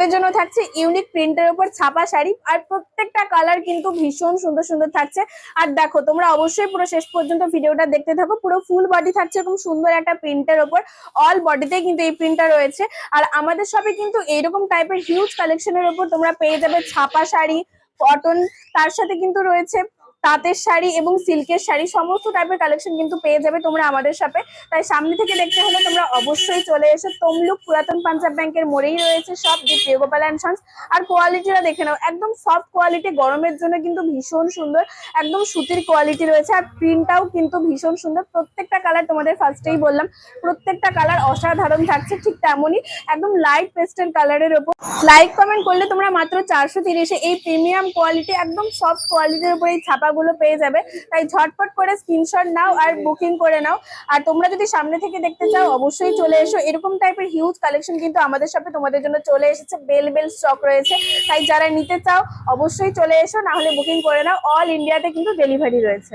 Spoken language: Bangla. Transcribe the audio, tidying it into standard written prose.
এর জন্য থাকছে ইউনিক প্রিন্টের উপর ছাপা শাড়ি, আর প্রত্যেকটা কালার কিন্তু ভীষণ সুন্দর সুন্দর থাকছে। আর দেখো তোমরা অবশ্যই পুরো শেষ পর্যন্ত ভিডিওটা দেখতে থাকো। পুরো ফুল বডি থাকছে এরকম সুন্দর একটা প্রিন্টের উপর, অল বডিতেই কিন্তু এই প্রিন্টটা রয়েছে। আর আমাদের শপে কিন্তু এইরকম টাইপের হিউজ কালেকশনের উপর তোমরা পেয়ে যাবে ছাপা শাড়ি, কটন, তার সাথে কিন্তু রয়েছে তাঁতের শাড়ি এবং সিল্কের শাড়ি, সমস্ত টাইপের কালেকশন কিন্তু পেয়ে যাবে তোমরা আমাদের শপে। তাই সামনে থেকে দেখতে হলে তোমরা অবশ্যই চলে এসো। তমলুক পুরাতন পাঞ্জাব ব্যাংকের মোড়েই রয়েছে সব, দি প্রিয়গোপাল অ্যান্ড সন্স। আর কোয়ালিটিটা দেখে নাও, একদম সফট কোয়ালিটি, গরমের জন্য কিন্তু ভীষণ সুন্দর, একদম সুতির কোয়ালিটি রয়েছে। আর প্রিন্টটাও কিন্তু ভীষণ সুন্দর, প্রত্যেকটা কালার তোমাদের ফার্স্টেই বললাম প্রত্যেকটা কালার অসাধারণ থাকছে। ঠিক তেমনই একদম লাইট পেস্টেল কালারের ওপর লাইক কমেন্ট করলে তোমরা মাত্র 430 এই প্রিমিয়াম কোয়ালিটি একদম সফট কোয়ালিটির উপর এই ছাপাগুলো পেয়ে যাবে। তাই ঝটপট করে স্ক্রিনশট নাও আর বুকিং করে নাও। আর তোমরা যদি সামনে থেকে দেখতে চাও অবশ্যই চলে এসো। এরকম টাইপের হিউজ কালেকশন কিন্তু আমাদের সাথে তোমাদের জন্য চলে এসেছে, বেল বেল স্টক রয়েছে। তাই যারা নিতে চাও অবশ্যই চলে এসো, না হলে বুকিং করে নাও। অল ইন্ডিয়াতে কিন্তু ডেলিভারি রয়েছে।